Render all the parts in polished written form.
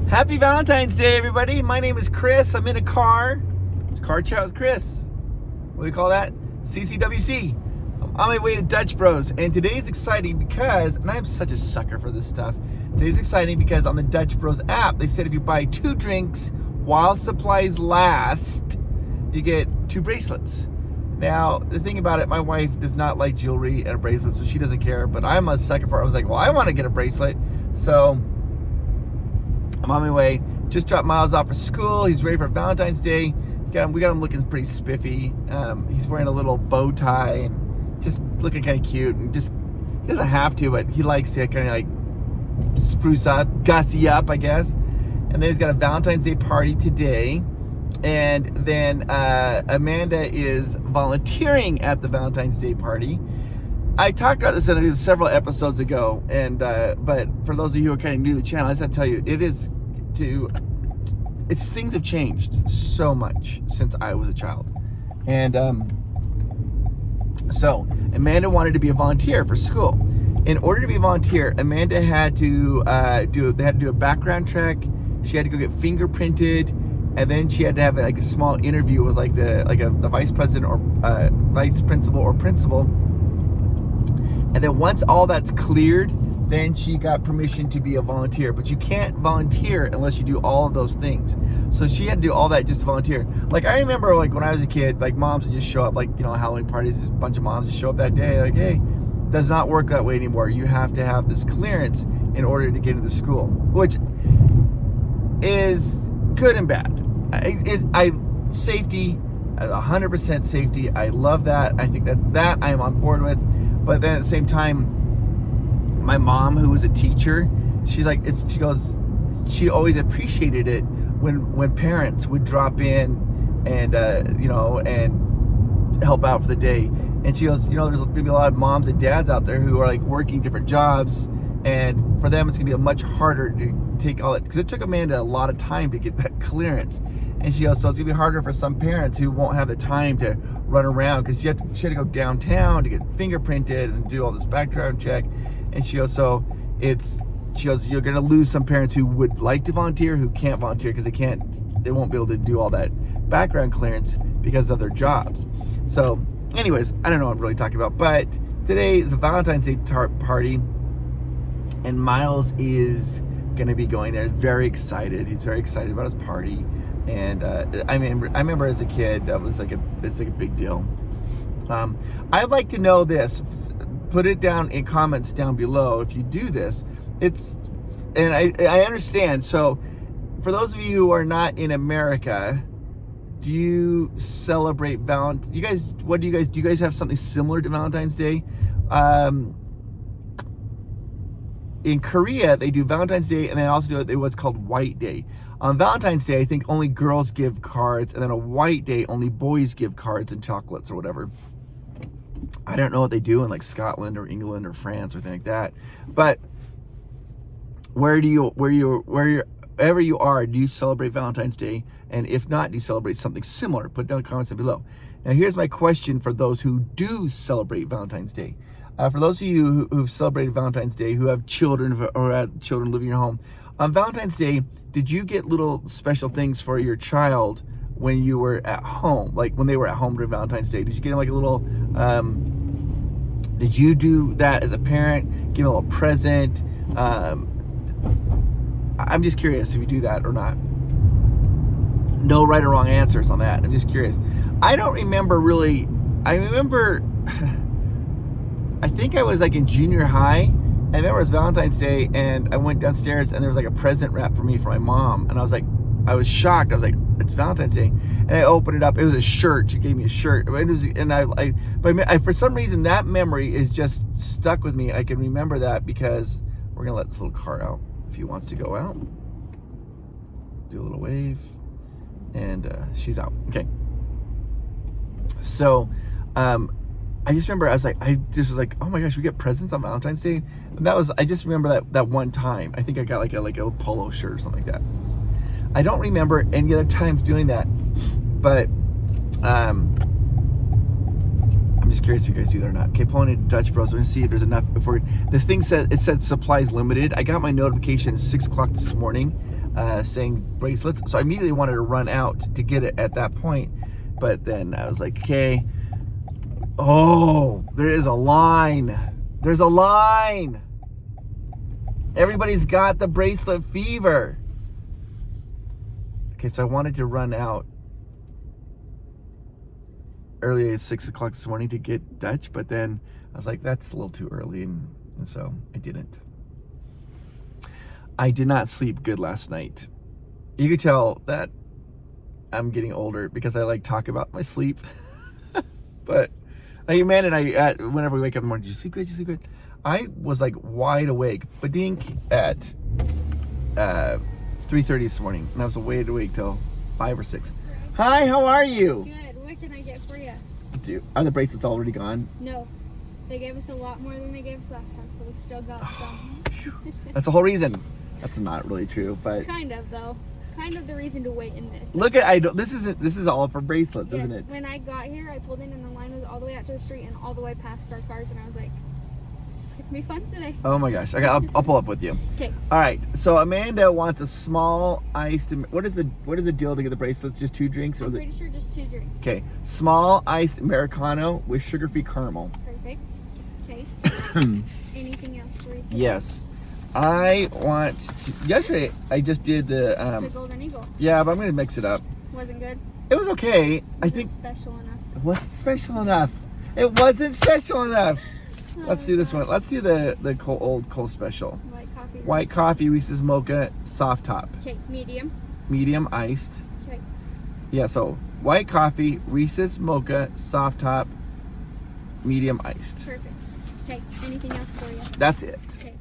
Happy Valentine's Day, everybody. My name is Chris. I'm in a car. It's Car Chat with Chris. What do you call that? CCWC. I'm on my way to Dutch Bros. And today's exciting because, and I'm such a sucker for this stuff. Today's exciting because on the Dutch Bros app, they said if you buy 2 drinks while supplies last, you get 2 bracelets. Now, the thing about it, my wife does not like jewelry and bracelets, so she doesn't care. But I'm a sucker for it. I was like, well, I want to get a bracelet. So I'm on my way. Just dropped Miles off for school. He's ready for Valentine's Day. We got him looking pretty spiffy. He's wearing a little bow tie and just looking kind of cute. And just, he doesn't have to, but he likes to kind of like spruce up, gussy up, I guess. And then he's got a Valentine's Day party today. And then Amanda is volunteering at the Valentine's Day party. I talked about this in several episodes ago, and but for those of you who are kind of new to the channel, I just have to tell you, things have changed so much since I was a child. And so Amanda wanted to be a volunteer for school. In order to be a volunteer, Amanda had to do a background check. She had to go get fingerprinted, and then she had to have like a small interview with the vice president or vice principal or principal. And then once all that's cleared, then she got permission to be a volunteer. But you can't volunteer unless you do all of those things. So she had to do all that just to volunteer. Like, I remember, like, when I was a kid, like, moms would just show up, like, you know, Halloween parties, a bunch of moms just show up that day, like, hey, it does not work that way anymore. You have to have this clearance in order to get into school, which is good and bad. Safety, 100% safety. I love that. I think that I am on board with. But then at the same time, my mom, who was a teacher, she always appreciated it when parents would drop in and and help out for the day. And she goes, there's going to be a lot of moms and dads out there who are like working different jobs, and for them it's going to be a much harder to take all that, because it took Amanda a lot of time to get that clearance. And she goes, so it's going to be harder for some parents who won't have the time to run around, because she had to go downtown to get fingerprinted and do all this background check. And she goes, you're going to lose some parents who would like to volunteer, who can't volunteer because they won't be able to do all that background clearance because of their jobs. So anyways, I don't know what I'm really talking about, but today is a Valentine's Day party, and Miles is going to be going there. Very excited. He's very excited about his party. And I remember as a kid, that was it's like a big deal. I'd like to know this. Put it down in comments down below if you do this. And I understand. So for those of you who are not in America, do you celebrate Valentine's? Do you guys have something similar to Valentine's Day? In Korea, they do Valentine's Day, and they also do what's called White Day. On Valentine's Day, I think only girls give cards, and then a White Day, only boys give cards and chocolates or whatever. I don't know what they do in like Scotland or England or France or anything like that. But wherever you are, do you celebrate Valentine's Day? And if not, do you celebrate something similar? Put down in the comments down below. Now, here's my question for those who do celebrate Valentine's Day. For those of you who've celebrated Valentine's Day, who have children or had children living in your home, on Valentine's Day, did you get little special things for your child when you were at home? Like when they were at home during Valentine's Day, did you get them like a little, did you do that as a parent? Give them a little present? I'm just curious if you do that or not. No right or wrong answers on that. I'm just curious. I don't remember really. I remember, I think I was like in junior high. I remember it was Valentine's Day, and I went downstairs, and there was like a present wrap for me from my mom, and I was shocked. I was like, it's Valentine's Day, and I opened it up. It was a shirt. She gave me a shirt. But for some reason, that memory is just stuck with me. I can remember that because we're gonna let this little car out if he wants to go out. Do a little wave, and she's out. Okay. So, I just remember I just was like, oh my gosh, we get presents on Valentine's Day. And I just remember that one time. I think I got like a polo shirt or something like that. I don't remember any other times doing that, but I'm just curious if you guys do that or not. Okay, pulling into Dutch Bros. We're gonna see if there's enough before this thing said supplies limited. I got my notification at 6 o'clock this morning. saying bracelets. So I immediately wanted to run out to get it at that point. But then I was like, okay. Oh, there is a line. There's a line. Everybody's got the bracelet fever. Okay, so I wanted to run out early at 6 o'clock this morning to get Dutch, but then I was like, that's a little too early, and so I didn't. I did not sleep good last night. You could tell that I'm getting older because I like talk about my sleep. But like Amanda and I, whenever we wake up in the morning, did you sleep good? Did you sleep good? I was like wide awake, badink at 3:30 this morning, and I was wide awake till 5 or 6. Hi, how are you? Good. What can I get for you? Are the bracelets already gone? No. They gave us a lot more than they gave us last time, so we still got some. That's the whole reason. That's not really true, but kind of though. Kind of the reason to wait in this. Look at this is all for bracelets, yes, isn't it? When I got here, I pulled in and the line was all the way out to the street and all the way past our cars, and I was like, this is gonna be fun today. Oh my gosh. Okay, I'll pull up with you. Okay. All right. So Amanda wants a small iced. What is the deal to get the bracelets? Just 2 drinks, I'm pretty sure just 2 drinks. Okay. Small iced Americano with sugar-free caramel. Perfect. Okay. Anything else for you today? Yes. I want to. Yesterday I just did the Golden Eagle. Yeah, but I'm gonna mix it up. Wasn't good. It was okay. I think special enough. It wasn't special enough. It wasn't special enough. Let's do this one. Let's do the old Cole special. White coffee. White coffee, Reese's mocha, soft top. Okay, medium. Medium iced. Okay. Yeah, so white coffee, Reese's mocha, soft top, medium iced. Perfect. Okay, anything else for you? That's it. Okay.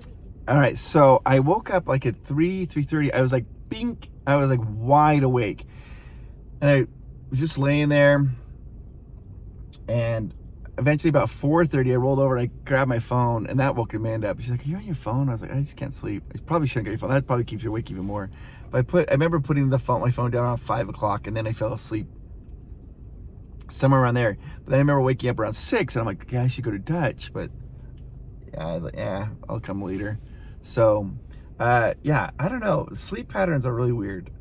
All right, so I woke up like at 3:30. I was like, bink. I was like wide awake. And I was just laying there. And eventually about 4:30, I rolled over and I grabbed my phone, and that woke Amanda up. She's like, are you on your phone? I was like, I just can't sleep. I probably shouldn't get your phone. That probably keeps you awake even more. But I remember putting my phone down around 5 o'clock, and then I fell asleep somewhere around there. But then I remember waking up around 6, and I'm like, yeah, I should go to Dutch. But yeah, I was like, yeah, I'll come later. So, yeah, I don't know. Sleep patterns are really weird.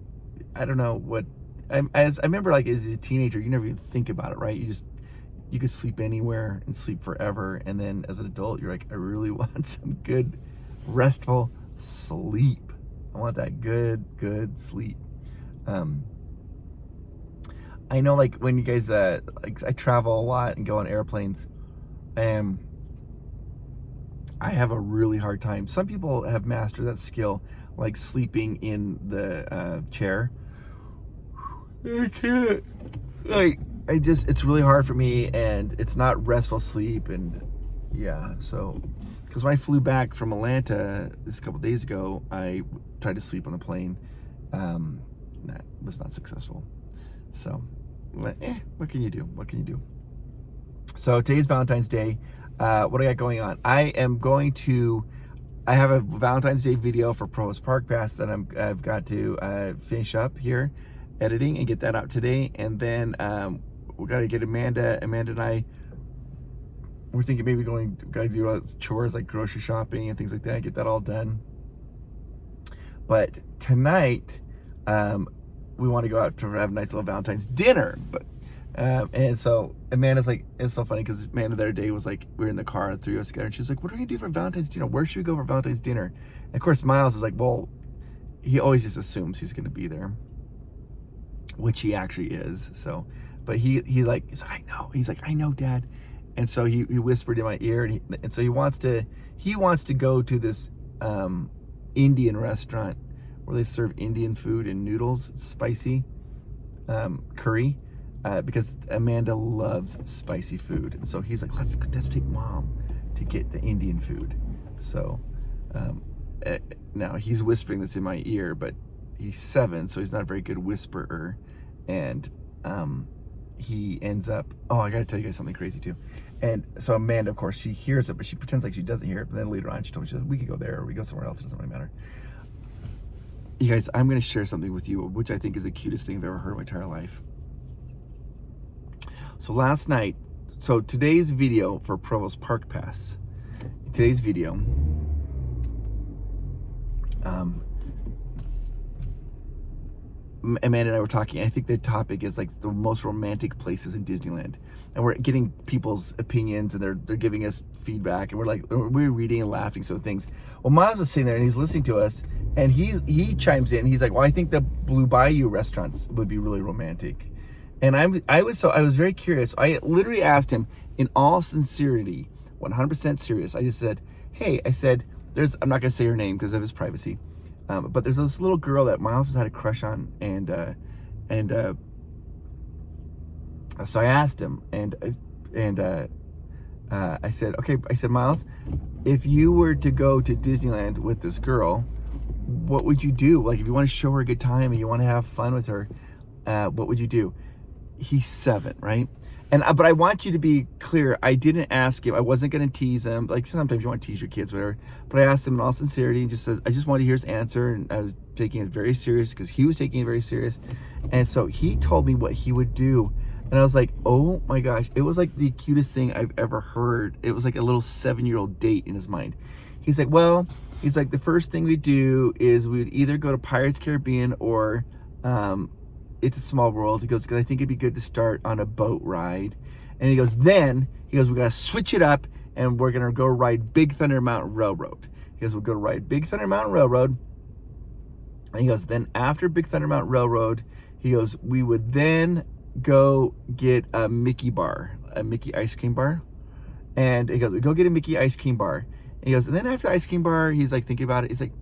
I don't know what. I remember, like, as a teenager, you never even think about it, right? You could sleep anywhere and sleep forever, and then as an adult, you're like, I really want some good, restful sleep. I want that good sleep. I know, like, when you guys, like, I travel a lot and go on airplanes, and I have a really hard time. Some people have mastered that skill, like sleeping in the chair. I can't. Like, it's really hard for me, and it's not restful sleep, and yeah, so, because when I flew back from Atlanta this couple days ago, I tried to sleep on the plane. That was not successful. So, what can you do? What can you do? So today's Valentine's Day. What I got going on? I have a Valentine's Day video for Provost Park Pass that I've got to finish up here, editing, and get that out today. And then we got to get Amanda and I. We're thinking maybe got to do chores like grocery shopping and things like that. Get that all done. But tonight, we want to go out to have a nice little Valentine's dinner. But and so Amanda's like, it's so funny because Amanda the other day was like, we were in the car, the 3 of us together, and she's like, what are we gonna do for Valentine's dinner? Where should we go for Valentine's dinner? And of course, Miles is like, well, he always just assumes he's gonna be there, which he actually is. So, but he's like, I know. He's like, I know, Dad. And so he whispered in my ear, and so he wants to go to this Indian restaurant where they serve Indian food and noodles, spicy curry. Because Amanda loves spicy food, and so he's like, let's take Mom to get the Indian food. So now he's whispering this in my ear, but he's 7, so he's not a very good whisperer, and he ends up. Oh, I gotta tell you guys something crazy too. And so Amanda, of course, she hears it, but she pretends like she doesn't hear it. But then later on, she told me, she's like, we could go there or we go somewhere else. It doesn't really matter. You guys, I'm gonna share something with you, which I think is the cutest thing I've ever heard in my entire life. So last night, so today's video for Provost Park Pass, Amanda and I were talking. I think the topic is like the most romantic places in Disneyland, and we're getting people's opinions, and they're giving us feedback, and we're reading and laughing some things. Well, Miles was sitting there and he's listening to us, and he chimes in. He's like, "Well, I think the Blue Bayou restaurants would be really romantic," and I was very curious. I literally asked him in all sincerity, 100% serious. I just said, "Hey," I said, I'm not gonna say her name because of his privacy. But there's this little girl that Miles has had a crush on, and so I asked him, and I said, okay, I said, Miles, if you were to go to Disneyland with this girl, what would you do? Like, if you want to show her a good time and you want to have fun with her, what would you do? He's 7, right? But I want you to be clear. I didn't ask him. I wasn't going to tease him. Like, sometimes you want to tease your kids, whatever. But I asked him in all sincerity, and just said, I just wanted to hear his answer. And I was taking it very serious because he was taking it very serious. And so he told me what he would do. And I was like, oh my gosh. It was like the cutest thing I've ever heard. It was like a little 7-year-old date in his mind. He's like, the first thing we do is we'd either go to Pirates Caribbean or It's a Small World. He goes, because I think it'd be good to start on a boat ride. And he goes, we got to switch it up, and we're going to go ride Big Thunder Mountain Railroad. He goes, we'll go ride Big Thunder Mountain Railroad. And he goes, then after Big Thunder Mountain Railroad, he goes, we would then go get a Mickey ice cream bar. And he goes, we go get a Mickey ice cream bar. And he goes, and then after ice cream bar, he's like thinking about it. He's like,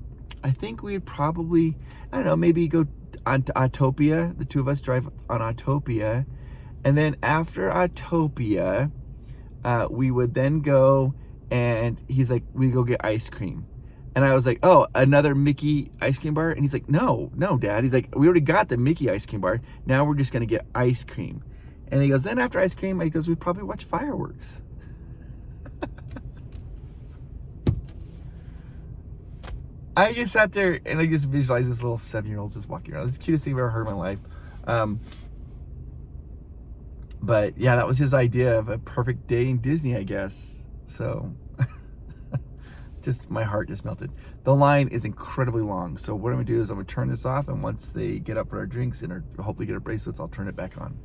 I think we'd probably, I don't know, maybe go on to Autopia. The two of us drive on Autopia. And then after Autopia, we would then go, and he's like, we go get ice cream. And I was like, oh, another Mickey ice cream bar? And he's like, no, Dad. He's like, we already got the Mickey ice cream bar. Now we're just going to get ice cream. And he goes, then after ice cream, he goes, we'd probably watch fireworks. I just sat there and I just visualized this little 7-year-old just walking around. It's the cutest thing I've ever heard in my life. But yeah, that was his idea of a perfect day in Disney, I guess. So just my heart just melted. The line is incredibly long. So what I'm gonna do is I'm gonna turn this off, and once they get up for our drinks and hopefully get our bracelets, I'll turn it back on.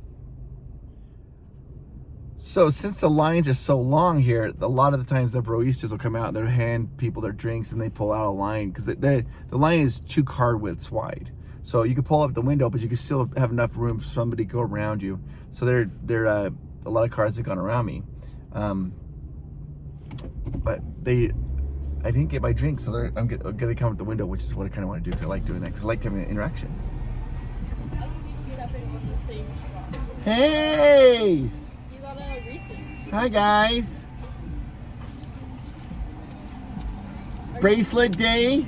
So since the lines are so long here, a lot of the times the baristas will come out and they'll hand people their drinks, and they pull out a line because the line is 2 car widths wide. So you can pull up the window, but you can still have enough room for somebody to go around you. So there a lot of cars have gone around me, but I didn't get my drink, so I'm gonna come at the window, which is what I kind of want to do because I like doing that. Because I like having an interaction. Hey. Hi guys. Bracelet day.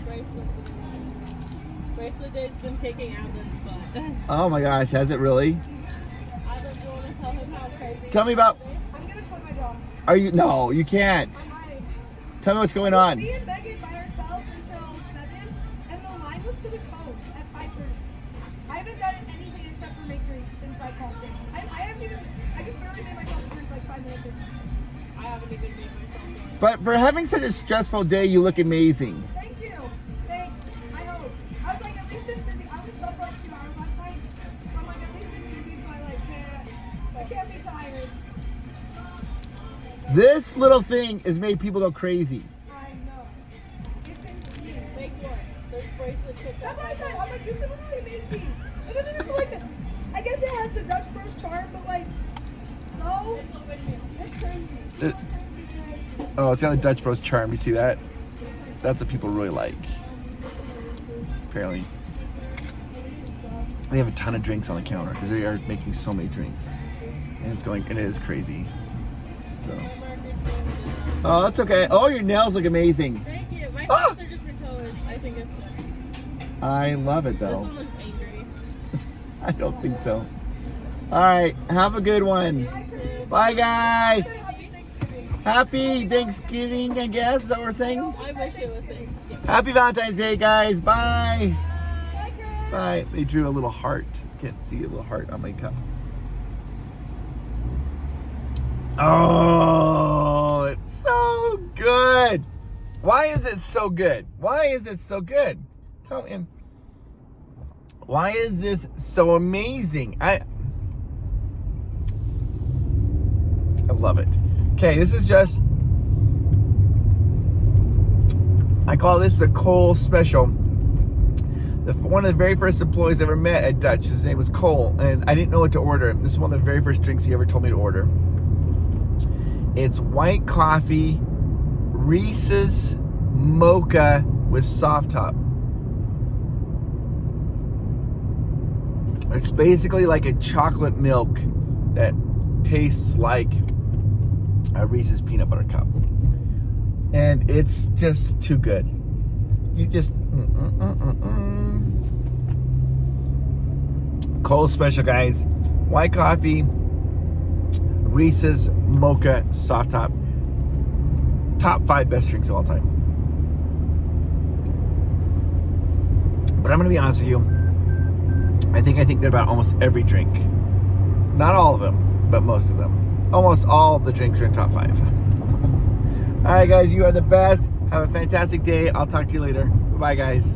Bracelet day's been kicking out this butt. Oh my gosh, has it really? I don't want to tell him how crazy. Tell me about. I'm gonna put my dog. Are you? No, you can't. Why? Tell me what's going on. Me and Megan by ourselves until 7, and the line was to the coast at 5:30. I haven't done anything except for make drinks since I called in. I just barely made myself a drink like 5 minutes ago. I haven't even made myself one. But for having such a stressful day, you look amazing. Thank you. Thanks. I hope. I was like, at least it's busy. I was up for like 2 hours last night. So I'm like, at least it's busy, so I can't be tired. This little thing has made people go crazy. I know. It's insane. Make what? There's bracelet tips. That's what I said. I'm like, you can really make these. It doesn't even like it. I guess it has the Dutch Bros charm, but like, so it's crazy. Oh, it's got the Dutch Bros charm. You see that? That's what people really like. Apparently. They have a ton of drinks on the counter because they are making so many drinks. And it is crazy. So. Oh, that's okay. Oh, your nails look amazing. Thank you. My Ah! nails are different colors. I think it's good. I love it This though. one looks angry. I don't think so. All right, have a good one. Bye, guys. Happy Thanksgiving, I guess. Is that what we're saying? I wish it was Thanksgiving. Happy Valentine's Day, guys. Bye. Bye. They drew a little heart. Can't see a little heart on my cup. Oh, it's so good. Why is it so good? Why is it so good? Tell me. Why is this so amazing? I love it. Okay, this is just, I call this the Cole Special. One of the very first employees I ever met at Dutch, his name was Cole, and I didn't know what to order. This is one of the very first drinks he ever told me to order. It's white coffee, Reese's mocha with soft top. It's basically like a chocolate milk that tastes like a Reese's peanut butter cup. And it's just too good. You just... Cole Special, guys. White coffee, Reese's mocha soft top. Top 5 best drinks of all time. But I'm going to be honest with you. I think that about almost every drink. Not all of them, but most of them. Almost all the drinks are in top 5. All right, guys, you are the best. Have a fantastic day. I'll talk to you later. Bye, guys.